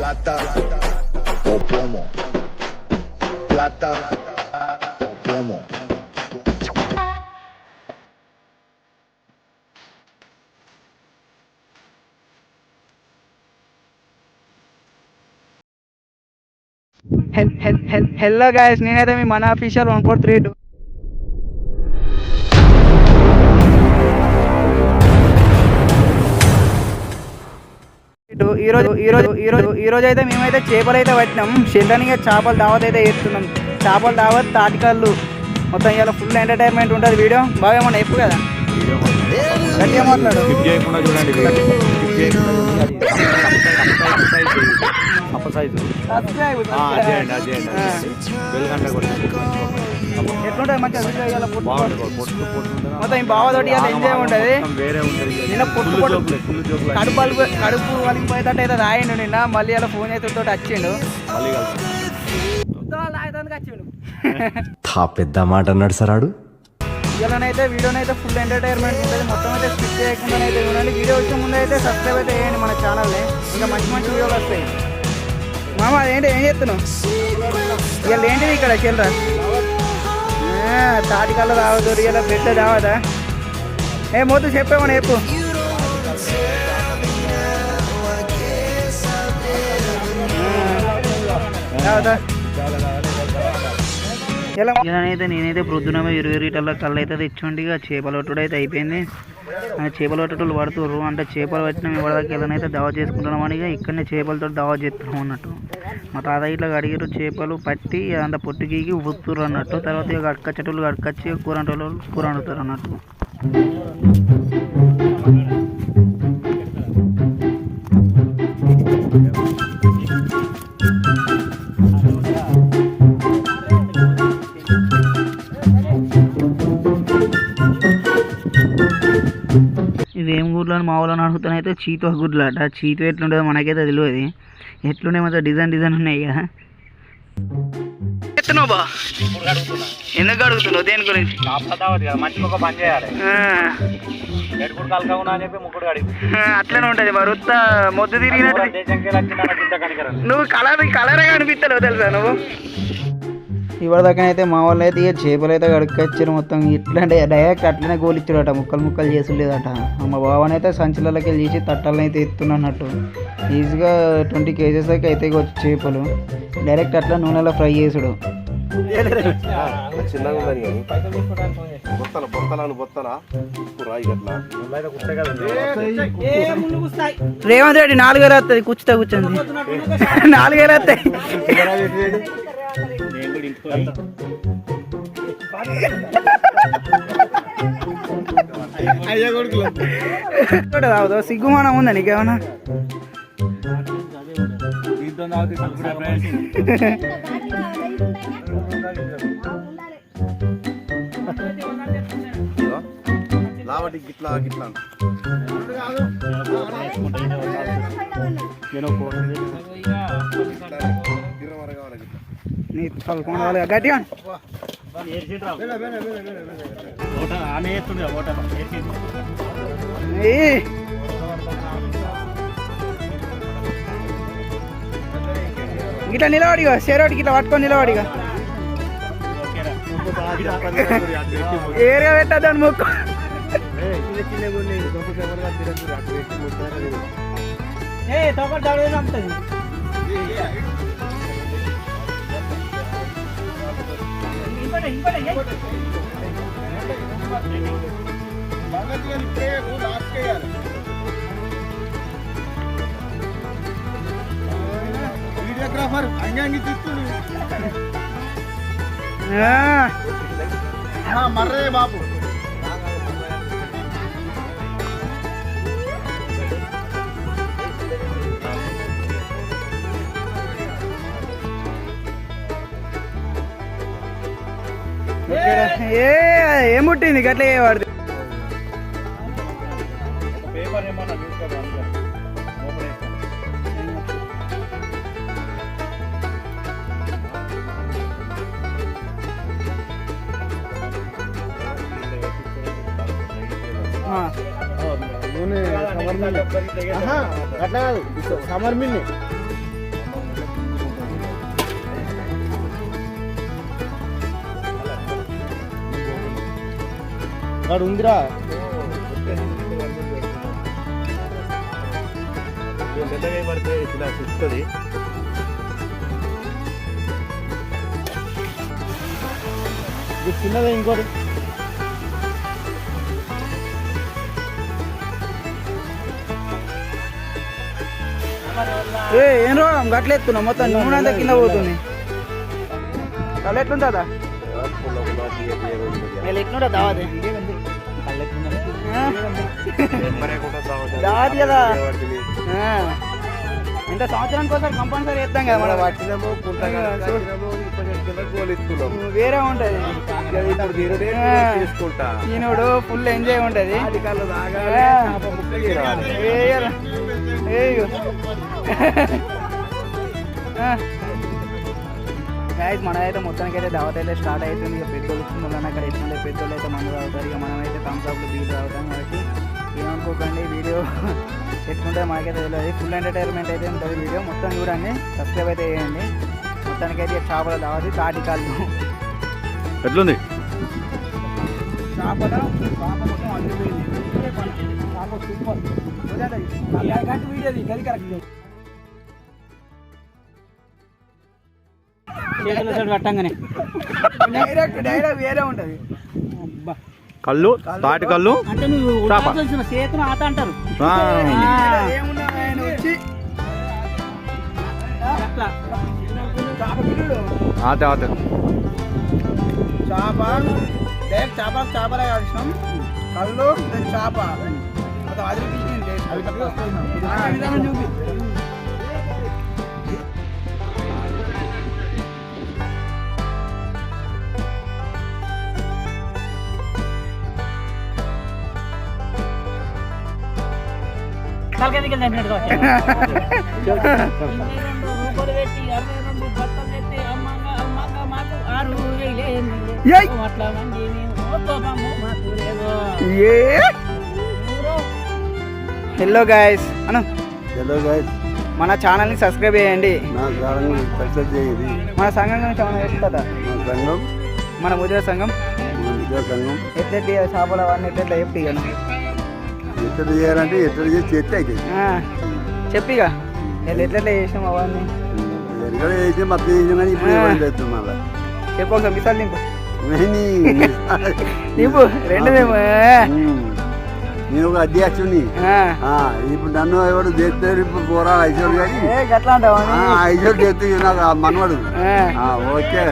plata o plomo, plata o plomo. Hello guys, నేనైతే మీ మన official 1432 ఈరోజు అయితే మేమైతే చేపలు అయితే పట్టినాం. చెల్లనిగా చేపలు దావత్ అయితే వేస్తున్నాం. చేపలు దావత్ తాటికల్లు మొత్తం ఇలా ఫుల్ ఎంటర్టైన్మెంట్ ఉంటుంది. వీడియో బాగా ఏమన్నా చెప్పు కదా, గట్టిగా మాట్లాడు. ఎట్లుంటుంది మంచిగా మొత్తం బావతోటి ఎంజాయ్ ఉంటుంది. నిన్న కడుపు వలిగిపోయేటట్టు అయితే రాయండు. నిన్న మళ్ళీ అలా ఫోన్ అయితే వచ్చిండు. వచ్చిండు పెద్ద మాట అన్నాడు సార్ ఆడు. ఇలానైతే వీడియోనైతే ఫుల్ ఎంటర్టైన్మెంట్ ఉంటుంది. మొత్తం అయితే స్కిప్ చేయకుండా అయితే చూడండి. వీడియో వచ్చే ముందు అయితే సబ్స్క్రైబ్ అయితే చేయండి మన ఛానల్ని. ఇంకా మంచి మంచి వీడియోలు వస్తాయి. మామ అదేంటి, ఏం చేస్తున్నావు ఇవాళ? ఏంటిది ఇక్కడ చెల్లరా? తాటికల్లా రావద్దు, ఇలా పెద్ద రావదా? ఏ మొద్దు చెప్పేమని చెప్పు. రావదా ఇలానైతే నేనైతే ప్రొద్దున 20 లీటర్ల కళ్ళు అయితే తెచ్చుండి ఇక చేపలు పట్టుడు అయితే అయిపోయింది. చేపలు పట్టేటోళ్ళు పడుతుర్రు. అంటే చేపలు పట్టిన ఇవ్వడానికి ఇలానైతే దావా చేసుకుంటున్నాం అని ఇక్కడనే చేపలతో దావా చేస్తున్నాం అన్నట్టు. మా తాత ఇట్లా అడిగారు, చేపలు పట్టి అంత పొట్టుకి ఉత్తుర్రు అన్నట్టు. తర్వాత ఇక అడకచ్చేటోళ్ళు అడకచ్చి కూరంటోళ్ళు కూర వండుతారు అన్నట్టు. ఇవేం గుడ్లు అని మా వాళ్ళని అడుగుతానైతే చీతో గుడ్లు అట. చీతో ఎట్లుంటుందో మనకైతే తెలియదు. ఎట్లుండే మొత్తం డిజైన్ ఉన్నాయి కదా. ఎత్తున్నావు బా, ఎందుకు అడుగుతున్నావు? దేని గురించి? అట్లనే ఉంటుంది మరి. మొద్దు తిరిగినట్టు నువ్వు కలరే కనిపిస్తలేవు తెలుసా నువ్వు. ఇప్పటిదాకా అయితే మా వాళ్ళు అయితే ఇక చేపలు అయితే కడుక్కొచ్చారు. మొత్తం ఇట్లా అంటే డైరెక్ట్ అట్లనే గోలిచ్చాడట, ముక్కలు చేసులేదట. మా బావనైతే సంచులకి వెళ్ళి తీసి తట్టలను అయితే ఎత్తున్నట్టు. ఈజీగా 20 kgs అయితే అయితే వచ్చి చేపలు డైరెక్ట్ అట్లా నూనెలో ఫ్రై చేసుడు. రేవంత్ రెడ్డి 4 వేలు వస్తుంది కూర్చుతా కూర్చొని 4 వేలు వస్తాయి. సిగ్గుమానం ఉందా నీకేమన్నా? గట్టిగా ఇట్లా నిలబడిగా షేరోడికి ఇట్లా పట్టుకొని నిలబడిగా ఏరియా పెట్టద్దాను మొక్కు. వీడియోగ్రాఫర్ అంగంగి తిప్పుడు మర్రే బాబు. ఏం పుట్టింది గట్ల వాడిది. నూనె అట్లా కాదు, సమర్ మిల్ని వాడు ఉందిరా మెల్లగా పడితే ఇట్లా చూస్తుంది. ఇది చిన్నదే ఇంకోటి ఏం రో గట్ల ఎత్తున్నావు మొత్తం నూనె అంతా కింద పోతుంది కళ్ళు ఎట్లుందా ఎట్లుంటా దావది దావది కదా ఇంత సంవత్సరానికి ఒకసారి కంపల్సరీ వేస్తాం కదా మనం వేరే ఉంటది ఈనోడు ఫుల్ ఎంజాయ్ ఉంటది గైస్ మనమైతే మొత్తానికి అయితే దావత్ అయితే స్టార్ట్ అవుతుంది. ఇక పెద్దోళ్ళు వస్తున్నాను అక్కడ ఎట్లుండే పెద్దోళ్ళు అయితే మందు తాగుతారు. ఇక మనమైతే థమ్స్ అప్లు బీలు తాగుతాం కాబట్టి ఏమనుకోకండి వీడియో ఎట్లుంటే మాకైతే తెలియదు. ఫుల్ ఎంటర్టైన్మెంట్ అయితే ఉంటుంది వీడియో మొత్తం చూడండి. సబ్స్క్రైబ్ అయితే చేయండి. మొత్తానికైతే చేపల దావతి తాటి కాళ్ళు ఎట్లుంది చేపల మొత్తం అందిపోయింది. చేప సూపర్ వీడియోది గది కరెక్ట్ పట్టంగానే డైరెక్ట్ వేరే ఉంటది. కళ్ళు తాటి కళ్ళు అంటే నువ్వు చేతులు ఆట అంటారు ఆట ఆట చేప డైరెక్ట్ చేపలే కాల్చినాం. కళ్ళు చేప అది చూపి హలో గైస్ అను హలో గైస్ మన ఛానల్ని సబ్స్క్రైబ్ చేయండి. నా ఛానల్ సబ్స్క్రైబ్ చేయండి. మన సంఘం గురించి ఏమైనా చెప్తుందా? మన సంఘం మన ముద్ర సంఘం సంఘం ఎట్లెట్టి చేపల అవన్నీ ఎట్లా చెప్పి ఎట్లా చేయాలంటే ఎట్లా చేసి చేస్తే అయితే చెప్పిగా ఎట్లా చేసినాం అవన్నీ ఎక్కడ చేసి మొత్తం చేసినా కానీ ఇప్పుడు చేస్తాం మళ్ళీ చెప్పు ఒకసారి మిసాలు నింపు నింపు రెండు మేము నేను ఒక అధ్యక్షుని ఇప్పుడు నన్ను ఎవరు చేస్తారు ఇప్పుడు పోరా ఐశ్వర్య కానీ గట్లా అంటావా ఐశ్వర్య చేస్తే నాకు మనవాడు ఓకే